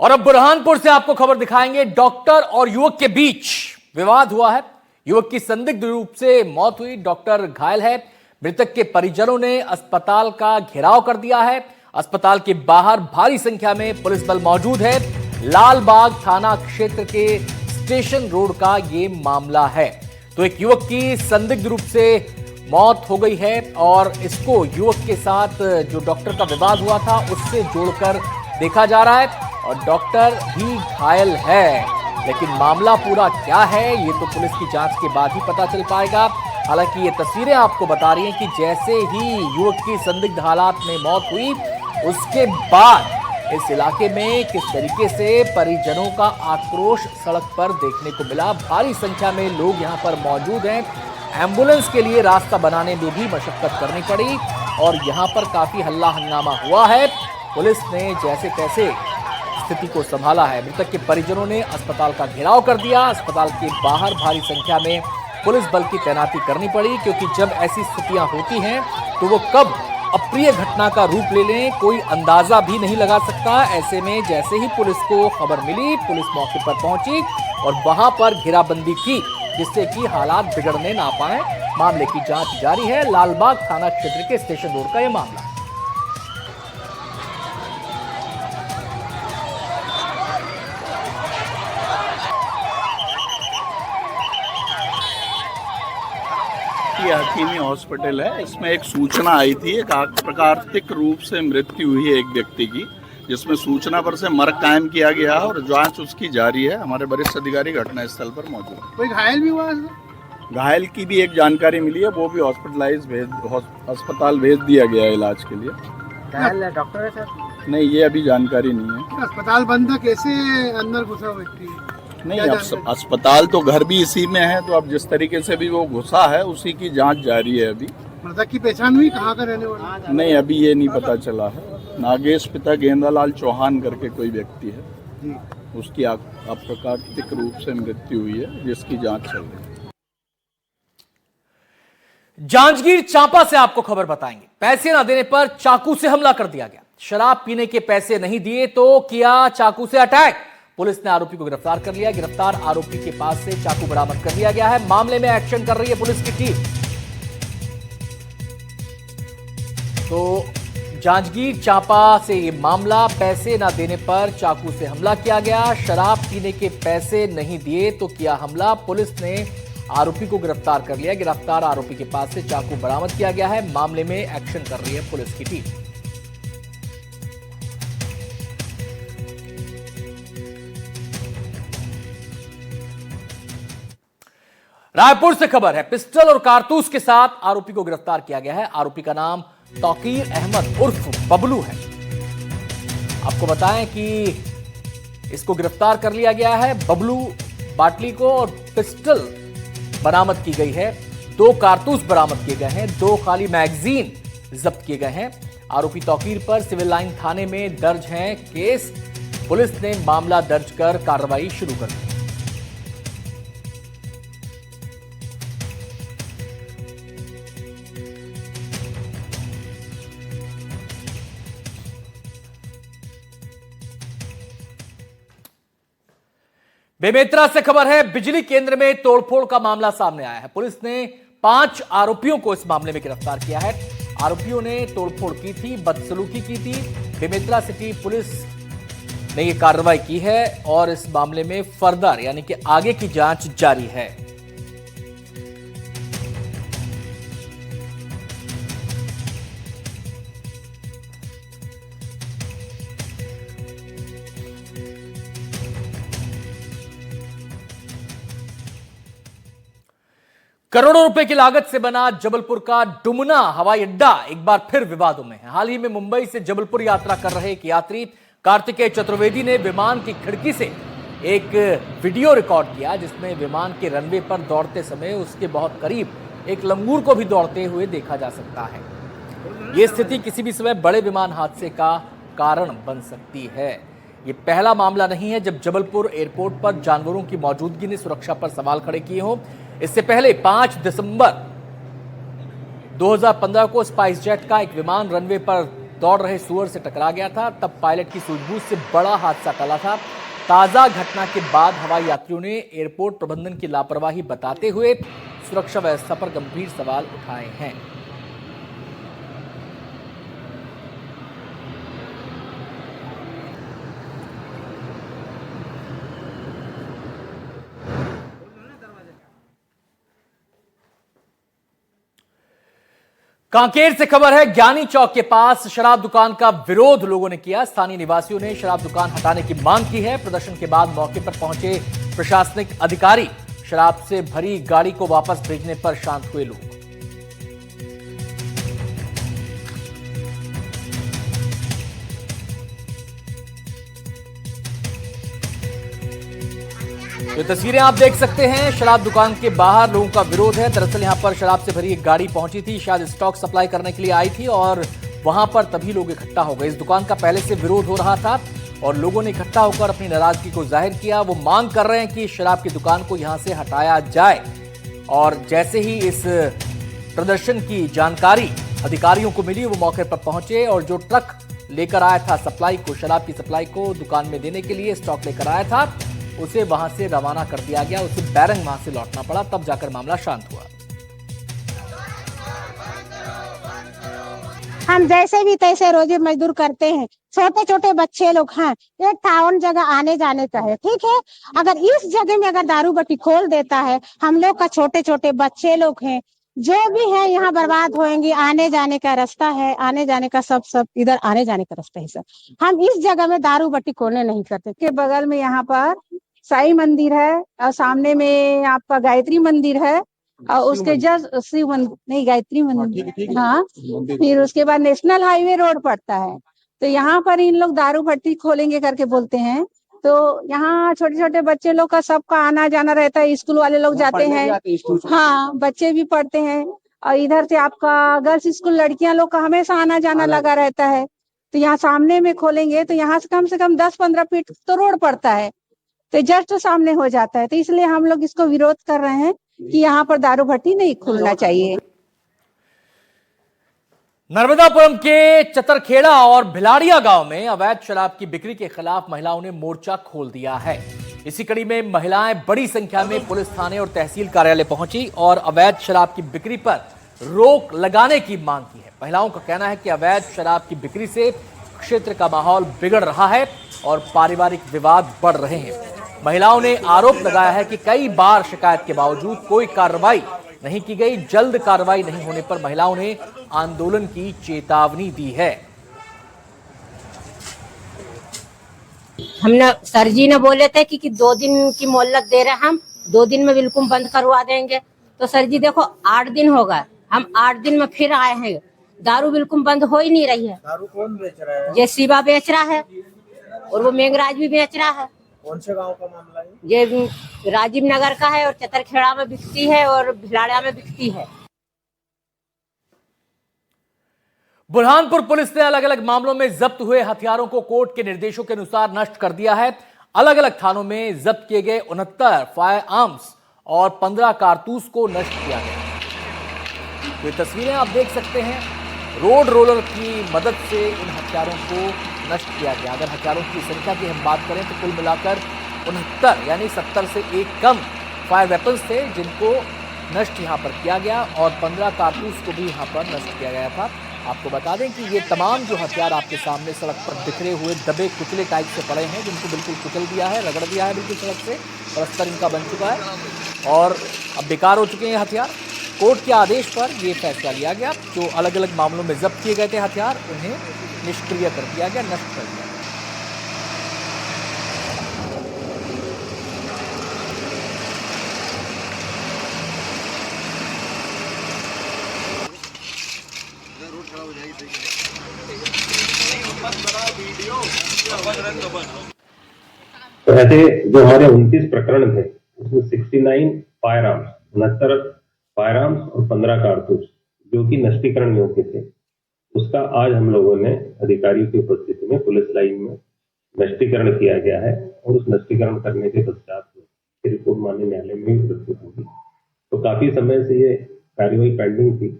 और अब बुरहानपुर से आपको खबर दिखाएंगे। डॉक्टर और युवक के बीच विवाद हुआ है। युवक की संदिग्ध रूप से मौत हुई, डॉक्टर घायल है। मृतक के परिजनों ने अस्पताल का घेराव कर दिया है। अस्पताल के बाहर भारी संख्या में पुलिस बल मौजूद है। लालबाग थाना क्षेत्र के स्टेशन रोड का यह मामला है। तो एक युवक की संदिग्ध रूप से मौत हो गई है और इसको युवक के साथ जो डॉक्टर का विवाद हुआ था उससे जोड़कर देखा जा रहा है और डॉक्टर भी घायल है। लेकिन मामला पूरा क्या है ये तो पुलिस की जांच के बाद ही पता चल पाएगा। हालांकि ये तस्वीरें आपको बता रही हैं कि जैसे ही युवक की संदिग्ध हालात में मौत हुई उसके बाद इस इलाके में किस तरीके से परिजनों का आक्रोश सड़क पर देखने को मिला। भारी संख्या में लोग यहां पर मौजूद हैं। एम्बुलेंस के लिए रास्ता बनाने में भी मशक्कत करनी पड़ी और यहां पर काफी हल्ला हंगामा हुआ है। पुलिस ने जैसे तैसे स्थिति को संभाला है। मृतक के परिजनों ने अस्पताल का घेराव कर दिया। अस्पताल के बाहर भारी संख्या में पुलिस बल की तैनाती करनी पड़ी क्योंकि जब ऐसी स्थितियां होती हैं तो वो कब अप्रिय घटना का रूप ले लें कोई अंदाजा भी नहीं लगा सकता। ऐसे में जैसे ही पुलिस को खबर मिली पुलिस मौके पर पहुंची और वहां पर घेराबंदी की जिससे कि हालात बिगड़ने ना पाए। मामले की जांच जारी है। लालबाग थाना क्षेत्र के स्टेशन रोड का यह मामला है। हकीमी हॉस्पिटल है। इसमें एक सूचना आई थी, एक प्राकृतिक रूप से मृत्यु हुई है एक व्यक्ति की, जिसमें सूचना पर से मर्ग कायम किया गया है और जांच उसकी जारी है। हमारे वरिष्ठ अधिकारी घटनास्थल पर मौजूद है। कोई घायल भी हुआ है? घायल की भी एक जानकारी मिली है, वो भी अस्पताल भेज दिया गया है इलाज के लिए। घायल है डॉक्टर है सर? नहीं, ये अभी जानकारी नहीं है। अस्पताल बंद था, कैसे अंदर घुसा व्यक्ति? नहीं, अब अस्पताल तो घर भी इसी में है, तो अब जिस तरीके से भी वो घुसा है उसी की जांच जारी है। अभी मृतक की पहचान हुई, कहाँ का रहने वाला? नहीं, अभी ये नहीं पता चला है। नागेश पिता गेंदालाल चौहान करके कोई व्यक्ति है जी। उसकी अप्राकृतिक रूप से मृत्यु हुई है जिसकी जांच चल रही है। जांजगीर चांपा से आपको खबर बताएंगे। पैसे न देने पर चाकू से हमला कर दिया गया। शराब पीने के पैसे नहीं दिए तो किया चाकू से अटैक। पुलिस ने आरोपी को गिरफ्तार कर लिया। गिरफ्तार आरोपी के पास से चाकू बरामद कर लिया गया है। मामले में एक्शन कर रही है पुलिस की टीम। तो जांजगीर चांपा से यह मामला, पैसे ना देने पर चाकू से हमला किया गया। शराब पीने के पैसे नहीं दिए तो किया हमला। पुलिस ने आरोपी को गिरफ्तार कर लिया। गिरफ्तार आरोपी के पास से चाकू बरामद किया गया है। मामले में एक्शन कर रही है पुलिस की टीम। रायपुर से खबर है। पिस्टल और कारतूस के साथ आरोपी को गिरफ्तार किया गया है। आरोपी का नाम तौकीर अहमद उर्फ बबलू है। आपको बताएं कि इसको गिरफ्तार कर लिया गया है। बबलू बाटली को और पिस्टल बरामद की गई है। 2 कारतूस बरामद किए गए हैं। 2 खाली मैगजीन जब्त किए गए हैं। आरोपी तौकीर पर सिविल लाइन थाने में दर्ज है केस। पुलिस ने मामला दर्ज कर कार्रवाई शुरू कर दी। बेमेतरा से खबर है। बिजली केंद्र में तोड़फोड़ का मामला सामने आया है। पुलिस ने 5 आरोपियों को इस मामले में गिरफ्तार किया है। आरोपियों ने तोड़फोड़ की थी, बदसलूकी की थी। बेमेतरा सिटी पुलिस ने यह कार्रवाई की है और इस मामले में फर्दर यानी कि आगे की जांच जारी है। करोड़ों रुपए की लागत से बना जबलपुर का डुमना हवाई अड्डा एक बार फिर विवादों में है। हाल ही में मुंबई से जबलपुर यात्रा कर रहे एक यात्री कार्तिकेय चतुर्वेदी ने विमान की खिड़की से एक वीडियो रिकॉर्ड किया जिसमें विमान के रनवे पर दौड़ते समय उसके बहुत करीब एक लंगूर को भी दौड़ते हुए देखा जा सकता है। यह स्थिति किसी भी समय बड़े विमान हादसे का कारण बन सकती है। ये पहला मामला नहीं है जब जबलपुर एयरपोर्ट पर जानवरों की मौजूदगी ने सुरक्षा पर सवाल खड़े किए हों। इससे पहले 5 दिसंबर 2015 को स्पाइस जेट का एक विमान रनवे पर दौड़ रहे सुअर से टकरा गया था। तब पायलट की सूझबूझ से बड़ा हादसा टला था। ताजा घटना के बाद हवाई यात्रियों ने एयरपोर्ट प्रबंधन की लापरवाही बताते हुए सुरक्षा व्यवस्था पर गंभीर सवाल उठाए हैं। कांकेर से खबर है, ज्ञानी चौक के पास शराब दुकान का विरोध लोगों ने किया। स्थानीय निवासियों ने शराब दुकान हटाने की मांग की है। प्रदर्शन के बाद मौके पर पहुंचे प्रशासनिक अधिकारी शराब से भरी गाड़ी को वापस भेजने पर शांत हुए लोग। ये तस्वीरें आप देख सकते हैं, शराब दुकान के बाहर लोगों का विरोध है। दरअसल यहां पर शराब से भरी एक गाड़ी पहुंची थी, शायद स्टॉक सप्लाई करने के लिए आई थी और वहां पर तभी लोग इकट्ठा हो गए। इस दुकान का पहले से विरोध हो रहा था और लोगों ने इकट्ठा होकर अपनी नाराजगी को जाहिर किया। वो मांग कर रहे हैं कि शराब की दुकान को यहां से हटाया जाए। और जैसे ही इस प्रदर्शन की जानकारी अधिकारियों को मिली, वो मौके पर पहुंचे और जो ट्रक लेकर आया था सप्लाई को, शराब की सप्लाई को दुकान में देने के लिए स्टॉक लेकर आया था, उसे वहां से रवाना कर दिया गया। उसे बैरंग वहां से लौटना पड़ा, तब जाकर मामला शांत हुआ। हम जैसे भी तैसे रोजी मजदूर करते हैं, छोटे छोटे बच्चे लोग हैं, एक टाउन जगह आने जाने का है, ठीक है। अगर इस जगह में अगर दारू बट्टी खोल देता है, हम लोग का छोटे छोटे बच्चे लोग हैं, जो भी है यहाँ बर्बाद होंगे। आने जाने का रास्ता है, आने जाने का सब इधर आने जाने का रास्ता है सर। हम इस जगह में दारू बट्टी खोलने नहीं करते। के बगल में यहाँ पर साईं मंदिर है और सामने में आपका गायत्री मंदिर है और उसके जस्ट शिव मंदिर नहीं, गायत्री मंदिर, हाँ। फिर उसके बाद नेशनल हाईवे रोड पड़ता है। तो यहाँ पर इन लोग दारू भट्टी खोलेंगे करके बोलते हैं। तो यहाँ छोटे छोटे बच्चे लोग का सबका आना जाना रहता है, स्कूल वाले लोग जाते हैं, हाँ, बच्चे भी पढ़ते हैं। और इधर से आपका गर्ल्स स्कूल लड़कियां लोग का हमेशा आना जाना लगा रहता है। तो यहाँ सामने में खोलेंगे तो यहाँ से कम 10-15 फीट तो रोड पड़ता है, तो जस्ट सामने हो जाता है। तो इसलिए हम लोग इसको विरोध कर रहे हैं कि यहाँ पर दारू भट्टी नहीं खुलना चाहिए। नर्मदापुरम के चतरखेड़ा और भिलाड़िया गांव में अवैध शराब की बिक्री के खिलाफ महिलाओं ने मोर्चा खोल दिया है। इसी कड़ी में महिलाएं बड़ी संख्या में पुलिस थाने और तहसील कार्यालय पहुंची और अवैध शराब की बिक्री पर रोक लगाने की मांग की है। महिलाओं का कहना है कि अवैध शराब की बिक्री से क्षेत्र का माहौल बिगड़ रहा है और पारिवारिक विवाद बढ़ रहे हैं। महिलाओं ने आरोप लगाया है कि कई बार शिकायत के बावजूद कोई कार्रवाई नहीं की गई। जल्द कार्रवाई नहीं होने पर महिलाओं ने आंदोलन की चेतावनी दी है। हमने सर जी ने बोले थे कि 2 दिन की मोहलत दे रहे हैं, हम 2 दिन में बिल्कुल बंद करवा देंगे। तो सर जी देखो 8 दिन हो गए, हम 8 दिन में फिर आए हैं, दारू बिल्कुल बंद हो ही नहीं रही है। दारू कौन बेच रहा है? ये शिवा बेच रहा है और वो मेघराज भी बेच रहा है। कौन से गांव का मामला है? ये राजीव नगर का है और चतरखेड़ा में बिकती है और भिलाड़िया में बिकती है। बुरहानपुर पुलिस ने अलग अलग मामलों में जब्त हुए हथियारों को कोर्ट के निर्देशों के अनुसार नष्ट कर दिया है। अलग अलग थानों में जब्त किए गए 69 फायर आर्म्स और 15 कारतूस को नष्ट किया गया। तो ये तस्वीरें आप देख सकते हैं, रोड रोलर की मदद से इन हथियारों को नष्ट किया गया। अगर हथियारों की संख्या की हम बात करें तो कुल मिलाकर 69 यानी 70 से एक कम फायर वेपन्स थे जिनको नष्ट यहां पर किया गया और 15 कारतूस को भी यहां पर नष्ट किया गया था। आपको बता दें कि ये तमाम जो हथियार आपके सामने सड़क पर बिखरे हुए दबे कुचले टाइप से पड़े हैं, जिनको बिल्कुल कुचल दिया है, रगड़ दिया है बिल्कुल सड़क से, अस्तर इनका बन चुका है और अब बेकार हो चुके हैं हथियार। कोर्ट के आदेश पर ये फैसला लिया गया। जो अलग अलग मामलों में जब्त किए गए थे हथियार, उन्हें निष्क्रिय कर दिया गया, नष्ट कर दिया गया। तो ऐसे जो हमारे 29 प्रकरण थे उसमें 69 फायर आर्म्स, 69 फायर आर्म्स और 15 कारतूस जो कि नष्टीकरण योग्य थे, उसका आज हम लोगों ने अधिकारियों की उपस्थिति में पुलिस लाइन में नष्टीकरण किया गया है और उस नष्टीकरण करने के पश्चात रिपोर्ट माननीय न्यायालय में प्रस्तुत होगी। तो काफी समय से ये कार्यवाही पेंडिंग थी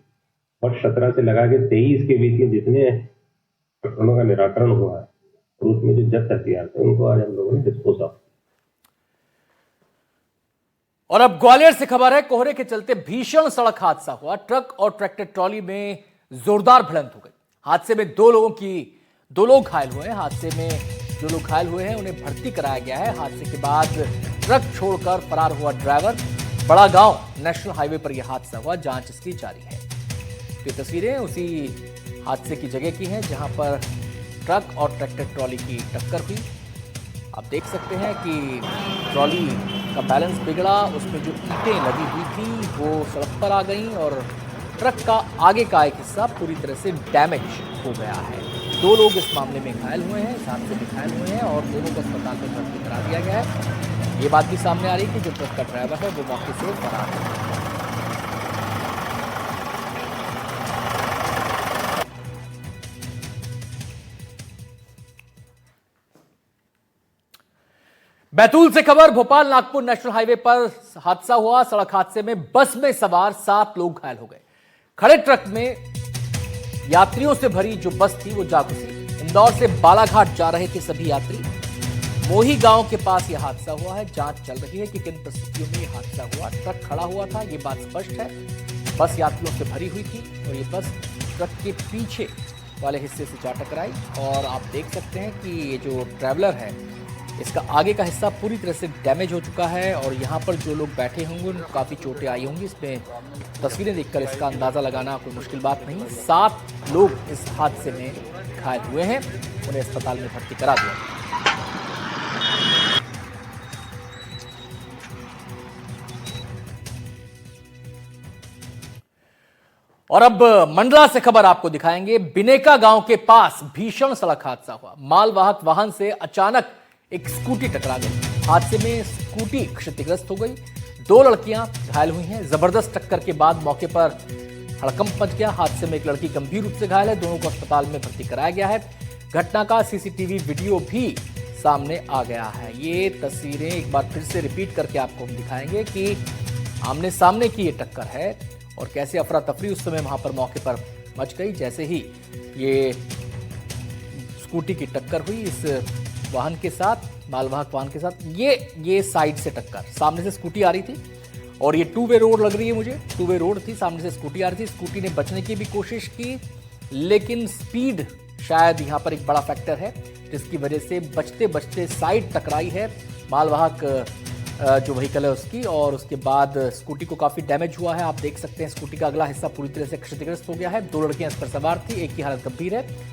और 17 से लगा के 23 के बीच में जितने प्रकरणों का निराकरण हुआ है और उसमें जो जब्त हथियार थे उनको आज हम लोगों ने डिस्पोज ऑफ। और अब ग्वालियर से खबर है, कोहरे के चलते भीषण सड़क हादसा हुआ। ट्रक और ट्रैक्टर ट्रॉली में जोरदार भिड़ंत हो गई। हादसे में दो लोग घायल हुए हैं। हादसे में जो लोग घायल हुए हैं उन्हें भर्ती कराया गया है। हादसे के बाद ट्रक छोड़कर फरार हुआ ड्राइवर। बड़ा गांव नेशनल हाईवे पर यह हादसा हुआ, जांच इसकी जारी है। ये तस्वीरें उसी हादसे की जगह की हैं जहां पर ट्रक और ट्रैक्टर ट्रॉली की टक्कर हुई। आप देख सकते हैं कि ट्रॉली का बैलेंस बिगड़ा, उसमें जो ईंटें लगी हुई थी वो सड़क पर आ गईं और ट्रक का आगे का एक हिस्सा पूरी तरह से डैमेज हो गया है। दो लोग इस मामले में घायल हुए हैं, इस हादसे में घायल हुए हैं और दोनों को अस्पताल में भर्ती करा दिया गया है। ये बात भी सामने आ रही है कि जो ट्रक का ड्राइवर है वो मौके से फरार है। बैतूल से खबर, भोपाल नागपुर नेशनल हाईवे पर हादसा हुआ। सड़क हादसे में बस में सवार 7 लोग घायल हो गए। खड़े ट्रक में यात्रियों से भरी जो बस थी वो जा घुसी। इंदौर से बालाघाट जा रहे थे सभी यात्री। मोही गांव के पास यह हादसा हुआ है। जांच चल रही है कि किन परिस्थितियों में यह हादसा हुआ। ट्रक खड़ा हुआ था, ये बात स्पष्ट है। बस यात्रियों से भरी हुई थी और ये बस ट्रक के पीछे वाले हिस्से से जा टकराई और आप देख सकते हैं कि ये जो ट्रैवलर है इसका आगे का हिस्सा पूरी तरह से डैमेज हो चुका है और यहाँ पर जो लोग बैठे होंगे उनको काफ़ी चोटें आई होंगी। इसमें तस्वीरें देखकर इसका अंदाज़ा लगाना कोई मुश्किल बात नहीं। 7 लोग इस हादसे में घायल हुए हैं, उन्हें अस्पताल में भर्ती करा दिया। और अब मंडला से खबर आपको दिखाएंगे। बिनेका गांव के पास भीषण सड़क हादसा हुआ। मालवाहक वाहन से अचानक एक स्कूटी टकरा गई। हादसे में स्कूटी क्षतिग्रस्त हो गई। 2 लड़कियां घायल हुई हैं। जबरदस्त टक्कर के बाद मौके पर हड़कंप मच गया। हादसे में एक लड़की गंभीर रूप से घायल है। दोनों को अस्पताल में भर्ती कराया गया है। घटना का सीसीटीवी वीडियो भी सामने आ गया है। ये तस्वीरें एक बार फिर से रिपीट करके आपको हम दिखाएंगे कि आमने सामने की ये टक्कर है और कैसे अफरा तफरी उस समय वहां पर मौके पर मच गई। जैसे ही ये स्कूटी की टक्कर हुई इस वाहन के साथ, मालवाहक वाहन के साथ, ये साइड से टक्कर, सामने से स्कूटी आ रही थी और ये 2 वे रोड लग रही है मुझे। 2 वे रोड थी, सामने से स्कूटी आ रही थी। स्कूटी ने बचने की भी कोशिश की लेकिन स्पीड शायद यहाँ पर एक बड़ा फैक्टर है जिसकी वजह से बचते बचते साइड टकराई है मालवाहक जो व्हीकल है उसकी और उसके बाद स्कूटी को काफी डैमेज हुआ है। आप देख सकते हैं स्कूटी का अगला हिस्सा पूरी तरह से क्षतिग्रस्त हो गया है। 2 लड़कियां इस पर सवार थी, एक की हालत गंभीर है।